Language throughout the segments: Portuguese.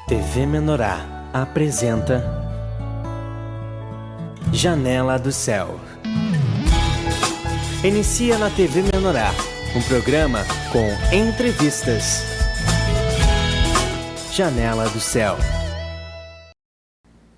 TV Menorá apresenta Janela do Céu. Inicia na TV Menorá, um programa com entrevistas. Janela do Céu.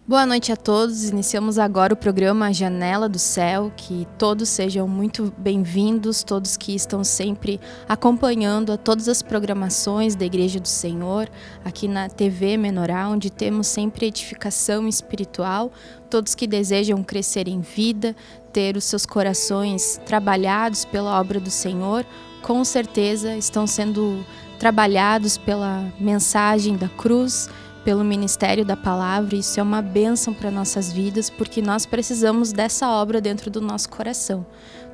Boa noite a todos, iniciamos agora o programa Janela do Céu, que todos sejam muito bem-vindos, todos que estão sempre acompanhando a todas as programações da Igreja do Senhor, aqui na TV Menorá, onde temos sempre edificação espiritual, todos que desejam crescer em vida, ter os seus corações trabalhados pela obra do Senhor, com certeza estão sendo trabalhados pela mensagem da cruz, pelo ministério da palavra. Isso é uma bênção para nossas vidas, porque nós precisamos dessa obra dentro do nosso coração.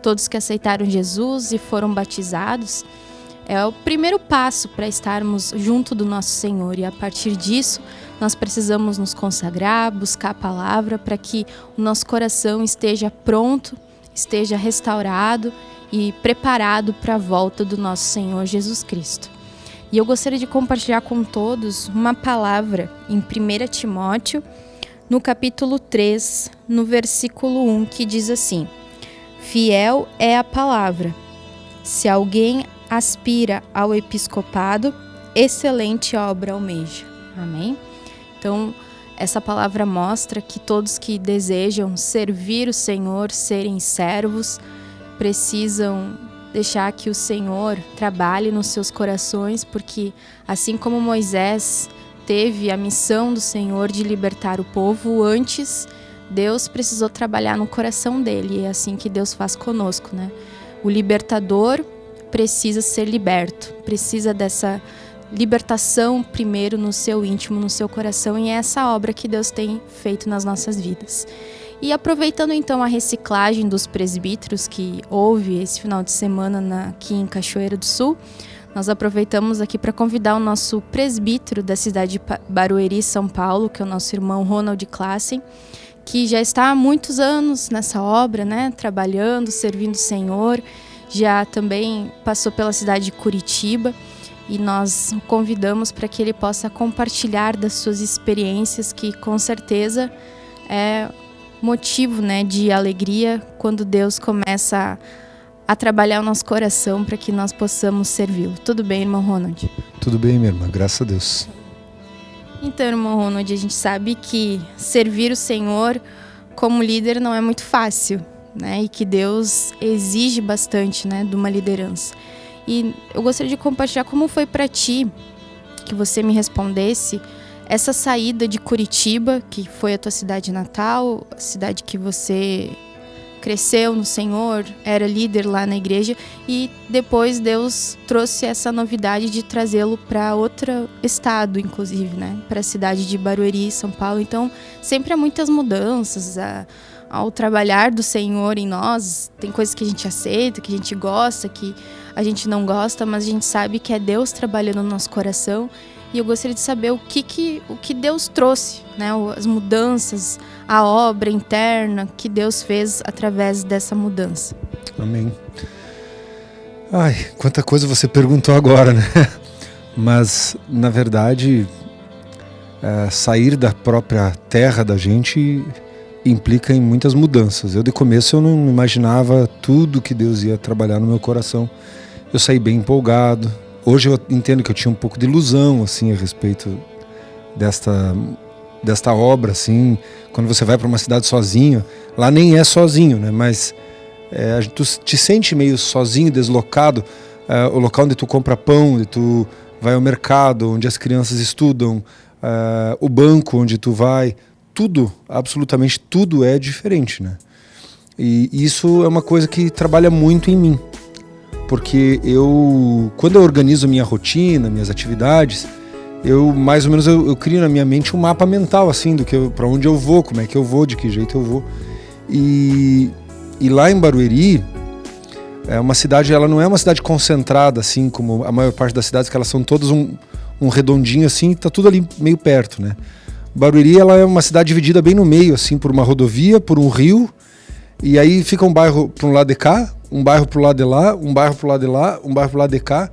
Todos que aceitaram Jesus e foram batizados, é o primeiro passo para estarmos junto do nosso Senhor, e a partir disso nós precisamos nos consagrar, buscar a palavra para que o nosso coração esteja pronto, esteja restaurado e preparado para a volta do nosso Senhor Jesus Cristo. E eu gostaria de compartilhar com todos uma palavra em 1 Timóteo, no capítulo 3, no versículo 1, que diz assim: Fiel é a palavra. Se alguém aspira ao episcopado, excelente obra almeja. Amém? Então, essa palavra mostra que todos que desejam servir o Senhor, serem servos, precisam deixar que o Senhor trabalhe nos seus corações, porque assim como Moisés teve a missão do Senhor de libertar o povo, antes Deus precisou trabalhar no coração dele, e é assim que Deus faz conosco, né? O libertador precisa ser liberto, precisa dessa libertação primeiro no seu íntimo, no seu coração, e é essa obra que Deus tem feito nas nossas vidas. E aproveitando então a reciclagem dos presbíteros que houve esse final de semana aqui em Cachoeira do Sul, nós aproveitamos aqui para convidar o nosso presbítero da cidade de Barueri, São Paulo, que é o nosso irmão Ronald Classen, que já está há muitos anos nessa obra, né, trabalhando, servindo o Senhor, já também passou pela cidade de Curitiba, e nós o convidamos para que ele possa compartilhar das suas experiências, que com certeza é motivo, né, de alegria quando Deus começa a trabalhar o nosso coração para que nós possamos servi-lo. Tudo bem, irmão Ronald? Tudo bem, minha irmã, graças a Deus. Então, irmão Ronald, a gente sabe que servir o Senhor como líder não é muito fácil, né, e que Deus exige bastante, né, de uma liderança. E eu gostaria de compartilhar como foi para ti, que você me respondesse, essa saída de Curitiba, que foi a tua cidade natal, a cidade que você cresceu no Senhor, era líder lá na igreja, e depois Deus trouxe essa novidade de trazê-lo para outro estado, inclusive, né? Para a cidade de Barueri, São Paulo. Então, sempre há muitas mudanças ao trabalhar do Senhor em nós. Tem coisas que a gente aceita, que a gente gosta, que a gente não gosta, mas a gente sabe que é Deus trabalhando no nosso coração. E eu gostaria de saber o que Deus trouxe, né? As mudanças, a obra interna que Deus fez através dessa mudança. Amém. Ai, quanta coisa você perguntou agora, né? Mas, na verdade, sair da própria terra da gente implica em muitas mudanças. Eu, de começo, eu não imaginava tudo que Deus ia trabalhar no meu coração. Eu saí bem empolgado. Hoje eu entendo que eu tinha um pouco de ilusão, assim, a respeito desta obra, assim. Quando você vai para uma cidade sozinho, lá nem é sozinho, né? Mas tu te sente meio sozinho, deslocado. O local onde tu compra pão, onde tu vai ao mercado, onde as crianças estudam, o banco onde tu vai, tudo, absolutamente tudo é diferente, né? E isso é uma coisa que trabalha muito em mim. Porque quando eu organizo minha rotina, minhas atividades, mais ou menos eu crio na minha mente um mapa mental, assim, para onde eu vou, como é que eu vou, de que jeito eu vou. E lá em Barueri, uma cidade, ela não é uma cidade concentrada, assim, como a maior parte das cidades, que elas são todas um redondinho, assim, tá tudo ali meio perto, né? Barueri, ela é uma cidade dividida bem no meio, assim, por uma rodovia, por um rio, e aí fica um bairro para um lado de cá, um bairro pro lado de lá, um bairro pro lado de lá, um bairro pro lado de cá.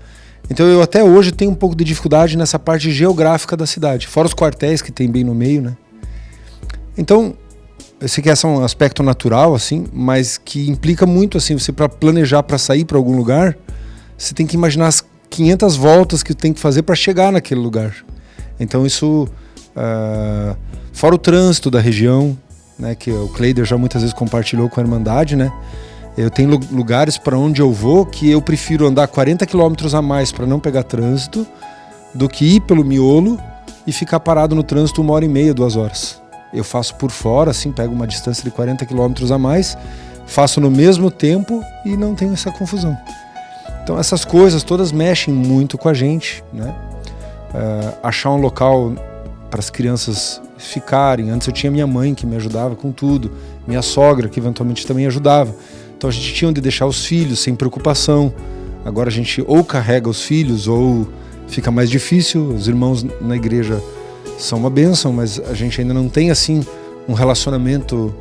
Então eu até hoje tenho um pouco de dificuldade nessa parte geográfica da cidade, fora os quartéis que tem bem no meio, né? Então, eu sei que esse é um aspecto natural, assim, mas que implica muito, assim, você para planejar para sair para algum lugar, você tem que imaginar as 500 voltas que tem que fazer para chegar naquele lugar. Então isso, fora o trânsito da região, né, que o Cleider já muitas vezes compartilhou com a Irmandade, né? Eu tenho lugares para onde eu vou que eu prefiro andar 40 quilômetros a mais para não pegar trânsito do que ir pelo miolo e ficar parado no trânsito 1h30, 2 horas. Eu faço por fora, assim, pego uma distância de 40 quilômetros a mais, faço no mesmo tempo e não tenho essa confusão. Então essas coisas todas mexem muito com a gente, né? Achar um local para as crianças ficarem. Antes eu tinha minha mãe que me ajudava com tudo, minha sogra que eventualmente também ajudava. Então a gente tinha onde deixar os filhos sem preocupação. Agora a gente ou carrega os filhos ou fica mais difícil. Os irmãos na igreja são uma bênção, mas a gente ainda não tem assim um relacionamento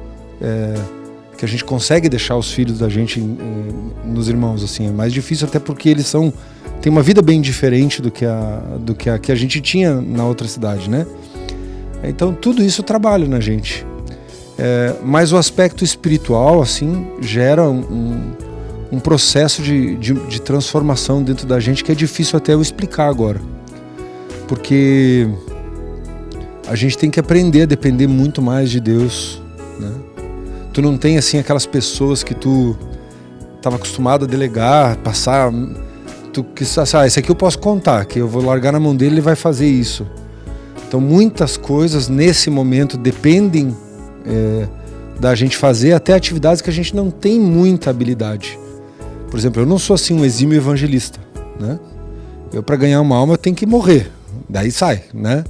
que a gente consegue deixar os filhos da gente nos irmãos. Assim, é mais difícil até porque eles têm uma vida bem diferente do que a gente tinha na outra cidade, né? Então tudo isso trabalha na gente. Mas o aspecto espiritual, assim, gera um processo de transformação dentro da gente que é difícil até eu explicar agora. Porque a gente tem que aprender a depender muito mais de Deus, né? Tu não tem, assim, aquelas pessoas que tu estava acostumado a delegar, passar... esse aqui eu posso contar, que eu vou largar na mão dele e ele vai fazer isso. Então muitas coisas nesse momento dependem da gente fazer até atividades que a gente não tem muita habilidade. Por exemplo, eu não sou assim um exímio evangelista, né? Eu para ganhar uma alma eu tenho que morrer, daí sai, né?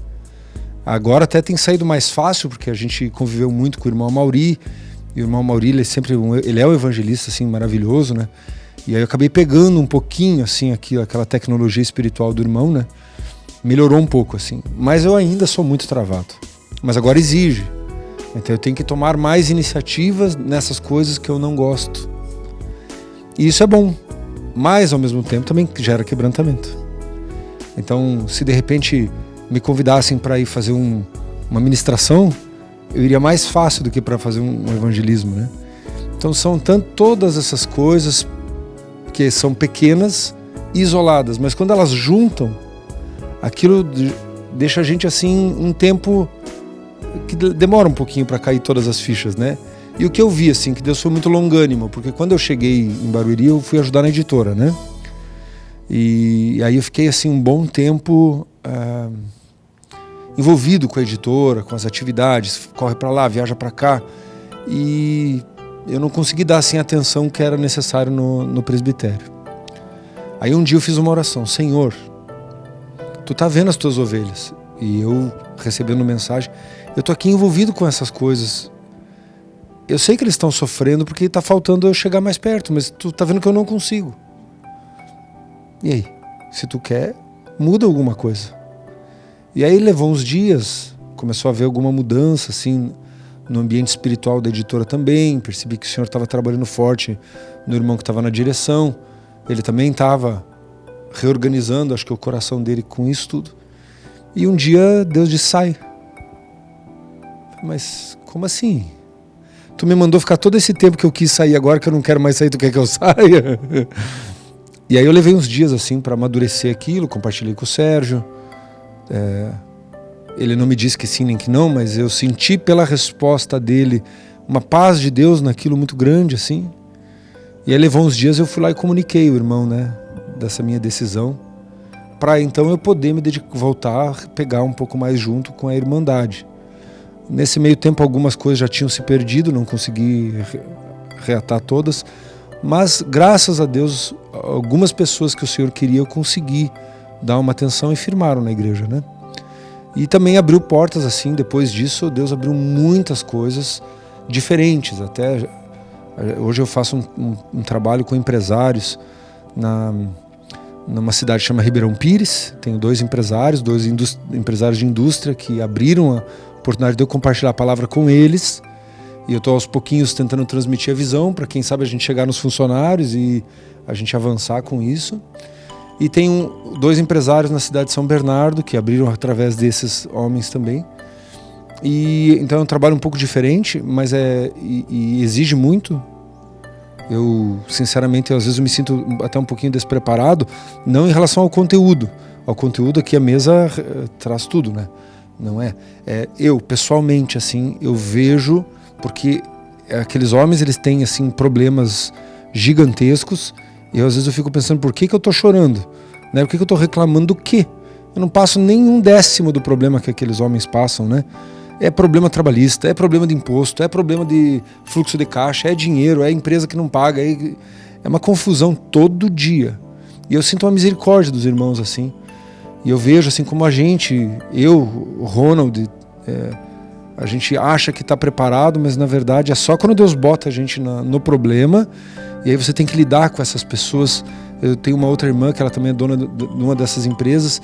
Agora até tem saído mais fácil porque a gente conviveu muito com o irmão Mauri, e o irmão Mauri ele é um evangelista assim maravilhoso, né? E aí eu acabei pegando um pouquinho assim aquela tecnologia espiritual do irmão, né? Melhorou um pouco assim, mas eu ainda sou muito travado. Mas agora exige. Então eu tenho que tomar mais iniciativas nessas coisas que eu não gosto. E isso é bom, mas ao mesmo tempo também gera quebrantamento. Então, se de repente me convidassem para ir fazer uma ministração, eu iria mais fácil do que para fazer um evangelismo, né? Então são todas essas coisas que são pequenas e isoladas, mas quando elas juntam, aquilo deixa a gente assim um tempo que demora um pouquinho para cair todas as fichas, né? E o que eu vi, assim, que Deus foi muito longânimo, porque quando eu cheguei em Barueri, eu fui ajudar na editora, né? E aí eu fiquei, assim, um bom tempo envolvido com a editora, com as atividades, corre para lá, viaja para cá, e eu não consegui dar, assim, a atenção que era necessário no presbitério. Aí um dia eu fiz uma oração: Senhor, Tu tá vendo as Tuas ovelhas, e eu recebendo mensagem, eu tô aqui envolvido com essas coisas. Eu sei que eles estão sofrendo porque tá faltando eu chegar mais perto, mas Tu tá vendo que eu não consigo. E aí? Se Tu quer, muda alguma coisa. E aí levou uns dias, começou a haver alguma mudança, assim, no ambiente espiritual da editora também. Percebi que o Senhor estava trabalhando forte no irmão que estava na direção. Ele também estava reorganizando, acho que o coração dele com isso tudo. E um dia Deus disse: sai. Mas como assim? Tu me mandou ficar todo esse tempo que eu quis sair, agora que eu não quero mais sair, tu quer que eu saia? E aí eu levei uns dias assim para amadurecer aquilo, compartilhei com o Sérgio. Ele não me disse que sim nem que não, mas eu senti pela resposta dele uma paz de Deus naquilo muito grande, assim. E aí levou uns dias, eu fui lá e comuniquei o irmão, né, dessa minha decisão, para então eu poder me voltar a pegar um pouco mais junto com a Irmandade. Nesse meio tempo algumas coisas já tinham se perdido, não consegui reatar todas, mas graças a Deus algumas pessoas que o Senhor queria eu consegui dar uma atenção e firmaram na igreja, né? E também abriu portas assim, depois disso Deus abriu muitas coisas diferentes. Até hoje eu faço um trabalho com empresários numa cidade que chama Ribeirão Pires. Tenho 2 empresários, 2 empresários de indústria que abriram a oportunidade de eu compartilhar a palavra com eles. E eu estou aos pouquinhos tentando transmitir a visão para quem sabe a gente chegar nos funcionários e a gente avançar com isso. E tem 2 empresários na cidade de São Bernardo que abriram através desses homens também. E então é um trabalho um pouco diferente, mas e exige muito. Eu, sinceramente, às vezes eu me sinto até um pouquinho despreparado, não em relação ao conteúdo. Ao conteúdo aqui a mesa traz tudo, né? Não é? Eu, pessoalmente, assim, eu vejo, porque aqueles homens, eles têm, assim, problemas gigantescos, e às vezes eu fico pensando, por que eu tô chorando? Né? Por que eu tô reclamando do quê? Eu não passo nem 1/10 do problema que aqueles homens passam, né? É problema trabalhista, é problema de imposto, é problema de fluxo de caixa, é dinheiro, é empresa que não paga, é uma confusão todo dia. E eu sinto uma misericórdia dos irmãos assim. E eu vejo assim como o Ronald, a gente acha que está preparado, mas na verdade é só quando Deus bota a gente no problema, e aí você tem que lidar com essas pessoas. Eu tenho uma outra irmã que ela também é dona de uma dessas empresas.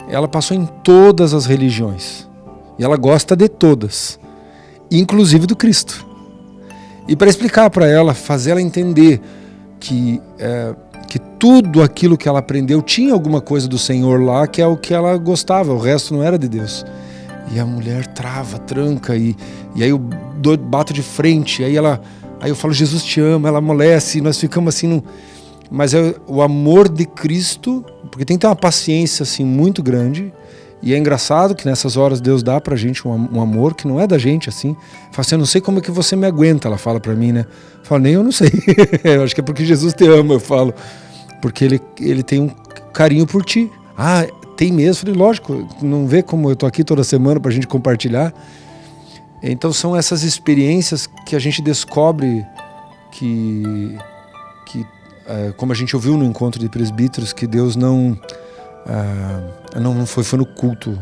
Ela passou em todas as religiões. E ela gosta de todas, inclusive do Cristo. E para explicar para ela, fazer ela entender que tudo aquilo que ela aprendeu tinha alguma coisa do Senhor lá, que é o que ela gostava, o resto não era de Deus. E a mulher trava, tranca, e aí eu bato de frente, aí eu falo, Jesus te ama, ela amolece, e nós ficamos assim, mas é o amor de Cristo, porque tem que ter uma paciência assim, muito grande. E é engraçado que nessas horas Deus dá pra gente um amor que não é da gente, assim. Fala assim, eu não sei como é que você me aguenta, ela fala pra mim, né? Eu falo, nem eu não sei. Eu acho que é porque Jesus te ama, eu falo. Porque ele tem um carinho por ti. Ah, tem mesmo? Eu falei, lógico, não vê como eu tô aqui toda semana pra gente compartilhar. Então são essas experiências que a gente descobre que como a gente ouviu no encontro de presbíteros, que Deus não foi no culto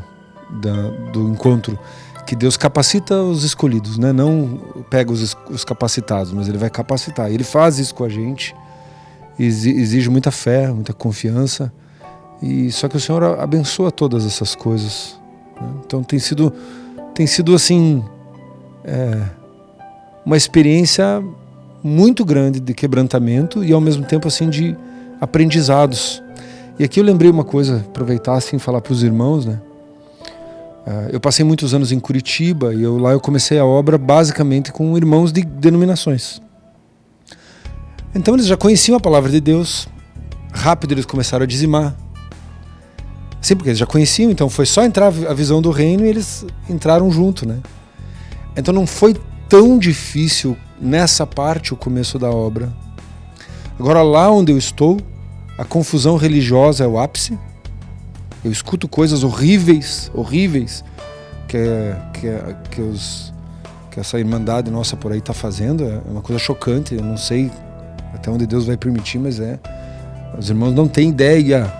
do encontro, que Deus capacita os escolhidos, né? Não pega os capacitados, mas Ele vai capacitar. Ele faz isso com a gente, exige muita fé, muita confiança, e só que o Senhor abençoa todas essas coisas, né? Então tem sido assim uma experiência muito grande de quebrantamento e ao mesmo tempo assim de aprendizados. E aqui eu lembrei uma coisa, aproveitar assim falar para os irmãos, né? Eu passei muitos anos em Curitiba e lá eu comecei a obra basicamente com irmãos de denominações. Então eles já conheciam a palavra de Deus, rápido eles começaram a dizimar. Sim, porque eles já conheciam, então foi só entrar a visão do reino e eles entraram junto, né? Então não foi tão difícil nessa parte o começo da obra. Agora lá onde eu estou, a confusão religiosa é o ápice. Eu escuto coisas horríveis que essa irmandade nossa por aí está fazendo. É uma coisa chocante, eu não sei até onde Deus vai permitir, mas os irmãos não têm ideia.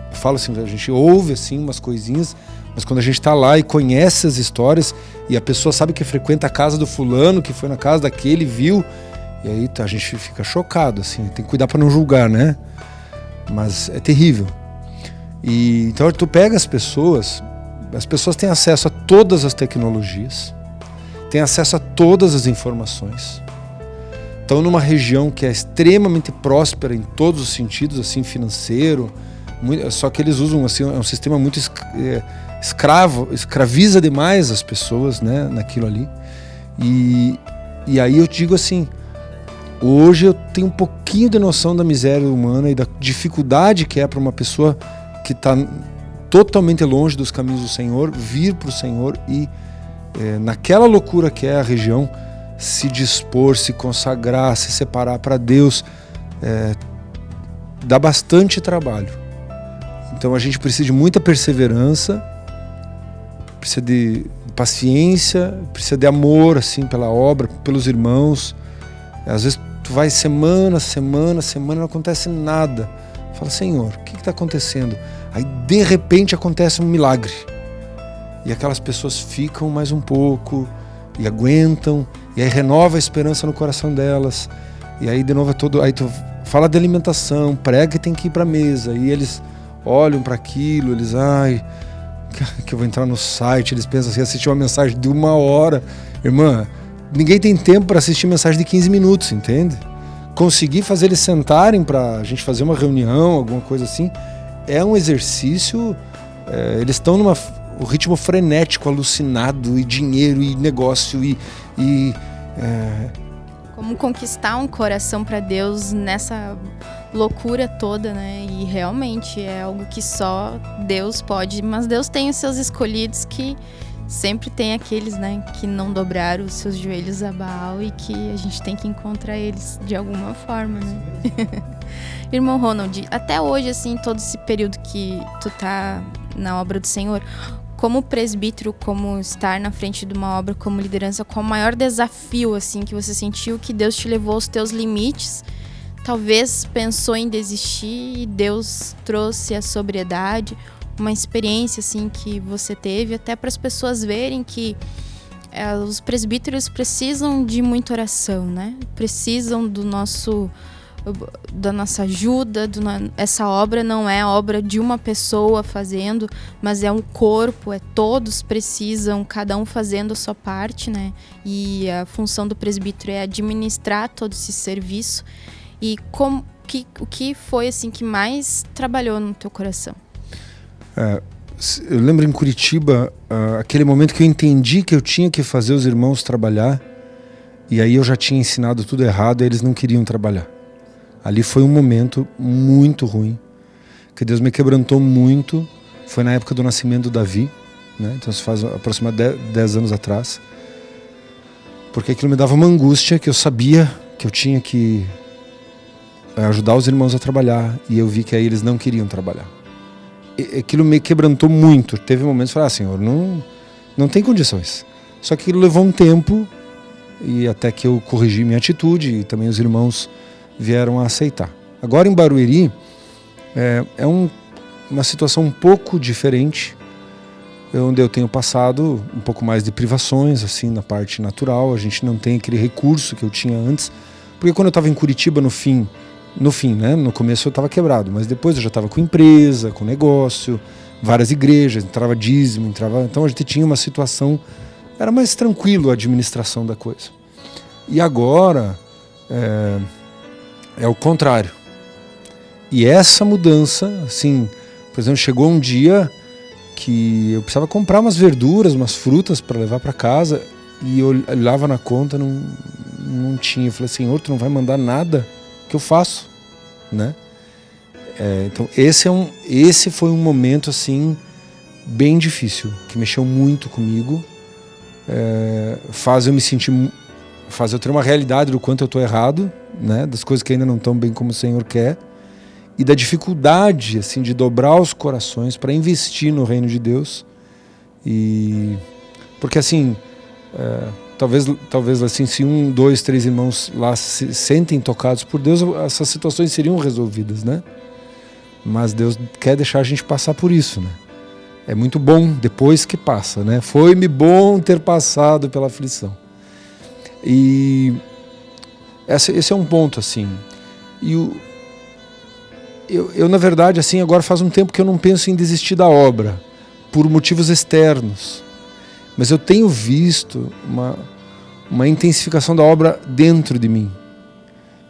Eu falo assim, a gente ouve assim umas coisinhas, mas quando a gente está lá e conhece as histórias e a pessoa sabe que frequenta a casa do fulano, que foi na casa daquele, viu, e aí a gente fica chocado, assim, tem que cuidar para não julgar, né? Mas é terrível. E então tu pega as pessoas têm acesso a todas as tecnologias, têm acesso a todas as informações. Estão numa região que é extremamente próspera em todos os sentidos, assim, financeiro, só que eles usam assim, é um sistema muito escraviza demais as pessoas, né, naquilo ali. E aí eu digo assim, hoje eu tenho um pouquinho de noção da miséria humana e da dificuldade que é para uma pessoa que está totalmente longe dos caminhos do Senhor vir para o Senhor e naquela loucura que é a região, se dispor, se consagrar, se separar para Deus, dá bastante trabalho. Então a gente precisa de muita perseverança, precisa de paciência, precisa de amor assim pela obra, pelos irmãos. Às vezes tu vai semana, não acontece nada. Fala, Senhor, o que está acontecendo? Aí de repente acontece um milagre. E aquelas pessoas ficam mais um pouco e aguentam, e aí renova a esperança no coração delas. E aí de novo aí tu fala de alimentação, prega que tem que ir para a mesa, e eles olham para aquilo, eles, que eu vou entrar no site, eles pensam assim, assistir uma mensagem de 1 hora. Irmã, ninguém tem tempo para assistir mensagem de 15 minutos, entende? Conseguir fazer eles sentarem para a gente fazer uma reunião, alguma coisa assim, é um exercício, eles estão num ritmo frenético, alucinado, e dinheiro, e negócio, Como conquistar um coração para Deus nessa loucura toda, né? E realmente é algo que só Deus pode, mas Deus tem os seus escolhidos, que sempre tem aqueles, né, que não dobraram os seus joelhos a Baal, e que a gente tem que encontrar eles de alguma forma, né? Irmão Ronald, até hoje, assim, todo esse período que tu tá na obra do Senhor, como presbítero, como estar na frente de uma obra, como liderança, qual o maior desafio, assim, que você sentiu que Deus te levou aos teus limites? Talvez pensou em desistir e Deus trouxe a sobriedade, uma experiência, assim, que você teve, até para as pessoas verem que os presbíteros precisam de muita oração, né? Precisam da nossa ajuda. Essa obra não é obra de uma pessoa fazendo, mas é um corpo, todos precisam, cada um fazendo a sua parte, né? E a função do presbítero é administrar todo esse serviço. E o que foi, assim, que mais trabalhou no teu coração? Eu lembro em Curitiba, aquele momento que eu entendi que eu tinha que fazer os irmãos trabalhar, e aí eu já tinha ensinado tudo errado e eles não queriam trabalhar. Ali foi um momento muito ruim, que Deus me quebrantou muito. Foi na época do nascimento do Davi, né? Então isso faz aproximadamente 10 anos atrás. Porque aquilo me dava uma angústia, que eu sabia que eu tinha que ajudar os irmãos a trabalhar, e eu vi que aí eles não queriam trabalhar. Aquilo me quebrantou muito. Teve momentos que eu falei, Senhor, não tem condições. Só que aquilo levou um tempo, e até que eu corrigi minha atitude, e também os irmãos vieram a aceitar. Agora em Barueri uma situação um pouco diferente, onde eu tenho passado um pouco mais de privações, assim, na parte natural. A gente não tem aquele recurso que eu tinha antes, porque quando eu estava em Curitiba, no fim, né? No começo eu estava quebrado, mas depois eu já estava com empresa, com negócio, várias igrejas, entrava dízimo, então a gente tinha uma situação, era mais tranquilo a administração da coisa. E agora é o contrário. E essa mudança, assim, por exemplo, chegou um dia que eu precisava comprar umas verduras, umas frutas para levar para casa, e eu olhava na conta, não tinha. Eu falei, Senhor, tu não vai mandar nada? O que eu faço? Né? Então esse foi um momento, assim, bem difícil, que mexeu muito comigo, faz eu ter uma realidade do quanto eu estou errado, né? Das coisas que ainda não estão bem como o Senhor quer, e da dificuldade, assim, de dobrar os corações para investir no reino de Deus. E porque, assim, talvez assim, se 1, 2, 3 irmãos lá se sentem tocados por Deus, essas situações seriam resolvidas, né? Mas Deus quer deixar a gente passar por isso, né? É muito bom depois que passa, né? Foi-me bom ter passado pela aflição. E esse é um ponto, assim. E eu, na verdade, assim, agora faz um tempo que eu não penso em desistir da obra, por motivos externos. Mas eu tenho visto uma intensificação da obra dentro de mim.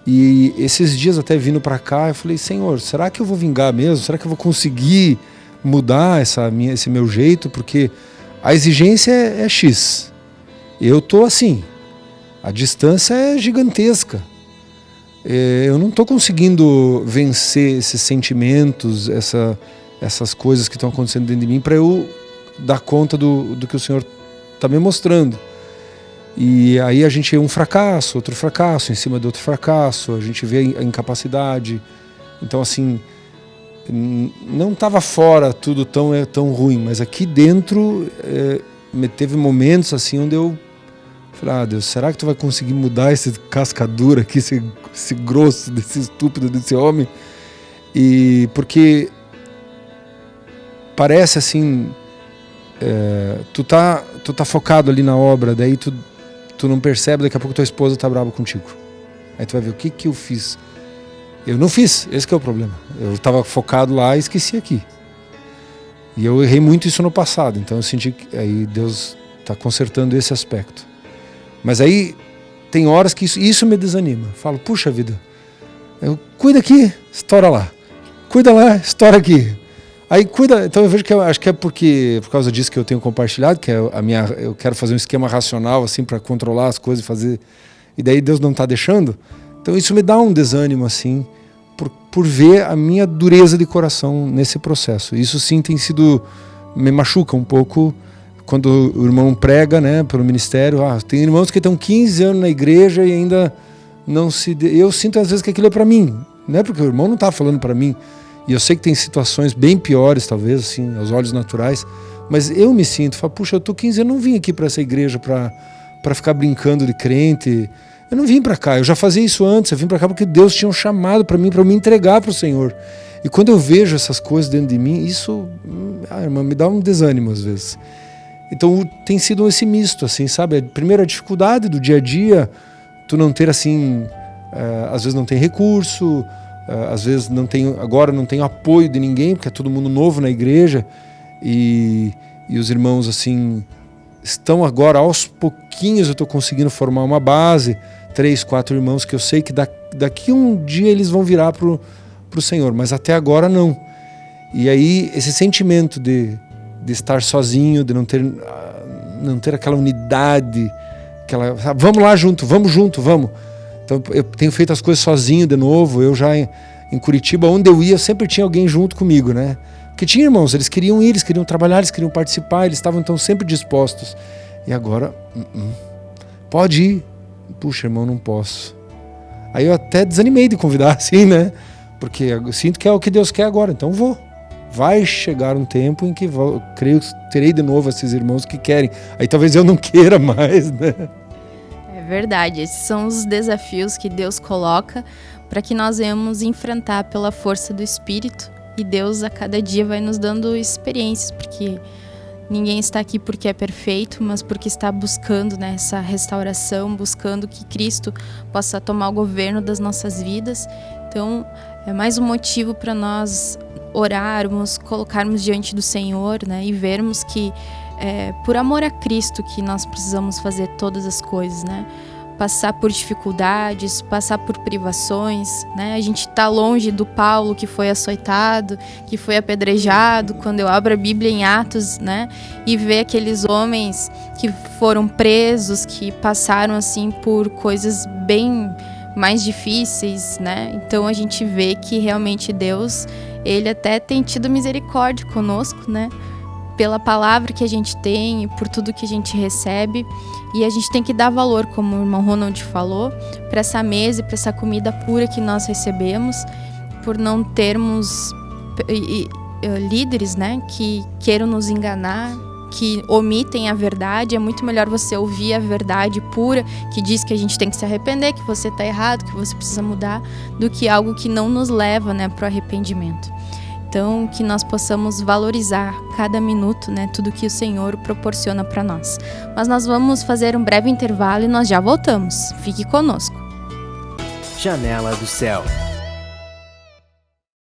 E esses dias, até vindo para cá, eu falei, Senhor, será que eu vou vingar mesmo? Será que eu vou conseguir mudar esse meu jeito? Porque a exigência é X. Eu estou assim. A distância é gigantesca. Eu não estou conseguindo vencer esses sentimentos, essas coisas que estão acontecendo dentro de mim, para eu dar conta do que o Senhor está me mostrando. E aí a gente vê um fracasso, outro fracasso, em cima de outro fracasso, a gente vê a incapacidade. Então, assim, não estava fora tudo tão ruim, mas aqui dentro teve momentos assim onde eu falei, Deus, será que tu vai conseguir mudar esse cascadura aqui, esse grosso, desse estúpido, desse homem? E porque parece assim, tu tá focado ali na obra, daí tu não percebe, daqui a pouco tua esposa tá brava contigo. Aí tu vai ver o que eu fiz. Eu não fiz, esse que é o problema. Eu estava focado lá e esqueci aqui. E eu errei muito isso no passado, então eu senti que aí Deus está consertando esse aspecto. Mas aí tem horas que isso me desanima. Eu falo, puxa vida, cuida aqui, estoura lá. Cuida lá, estoura aqui. Aí cuida, então eu vejo que acho que é por causa disso que eu tenho compartilhado, que é eu quero fazer um esquema racional assim para controlar as coisas e fazer, e daí Deus não está deixando. Então isso me dá um desânimo assim, por ver a minha dureza de coração nesse processo. Isso sim me machuca um pouco quando o irmão prega, né, pelo ministério. Tem irmãos que estão 15 anos na igreja e ainda não eu sinto às vezes que aquilo é para mim, não é porque o irmão não está falando para mim. E eu sei que tem situações bem piores, talvez, assim, aos olhos naturais, mas eu me sinto, puxa, eu tô 15 anos, eu não vim aqui para essa igreja para ficar brincando de crente. Eu não vim para cá, eu já fazia isso antes, eu vim para cá porque Deus tinha um chamado para mim, para eu me entregar para o Senhor. E quando eu vejo essas coisas dentro de mim, isso, irmã, me dá um desânimo às vezes. Então tem sido esse misto, assim, sabe? Primeiro a dificuldade do dia a dia, tu não ter assim, às vezes não tem recurso, às vezes agora não tenho apoio de ninguém, porque é todo mundo novo na igreja, e os irmãos assim estão agora, aos pouquinhos eu estou conseguindo formar uma base, 3, 4 irmãos que eu sei que daqui um dia eles vão virar pro Senhor, mas até agora não. E aí esse sentimento de estar sozinho, de não ter aquela unidade, vamos lá junto, vamos. Então eu tenho feito as coisas sozinho de novo. Eu já em Curitiba, onde eu ia, sempre tinha alguém junto comigo, né? Porque tinha irmãos, eles queriam ir, eles queriam trabalhar, eles queriam participar, eles estavam então sempre dispostos. E agora, pode ir. Puxa, irmão, não posso. Aí eu até desanimei de convidar assim, né? Porque eu sinto que é o que Deus quer agora, então vou. Vai chegar um tempo em que eu creio que terei de novo esses irmãos que querem. Aí talvez eu não queira mais, né? É verdade, esses são os desafios que Deus coloca para que nós venhamos enfrentar pela força do Espírito, e Deus a cada dia vai nos dando experiências, porque ninguém está aqui porque é perfeito, mas porque está buscando, né, essa restauração, buscando que Cristo possa tomar o governo das nossas vidas. Então é mais um motivo para nós orarmos, colocarmos diante do Senhor, né, e vermos que por amor a Cristo que nós precisamos fazer todas as coisas, né? Passar por dificuldades, passar por privações, né? A gente está longe do Paulo que foi açoitado, que foi apedrejado. Quando eu abro a Bíblia em Atos, né, e ver aqueles homens que foram presos, que passaram assim por coisas bem mais difíceis, né? Então a gente vê que realmente Deus, ele até tem tido misericórdia conosco, né? Pela palavra que a gente tem e por tudo que a gente recebe. E a gente tem que dar valor, como o irmão Ronald falou, para essa mesa e para essa comida pura que nós recebemos, por não termos líderes, né, que queiram nos enganar, que omitem a verdade. É muito melhor você ouvir a verdade pura, que diz que a gente tem que se arrepender, que você está errado, que você precisa mudar, do que algo que não nos leva, né, para o arrependimento. Então, que nós possamos valorizar cada minuto, né, tudo que o Senhor proporciona para nós. Mas nós vamos fazer um breve intervalo e nós já voltamos. Fique conosco. Janela do Céu.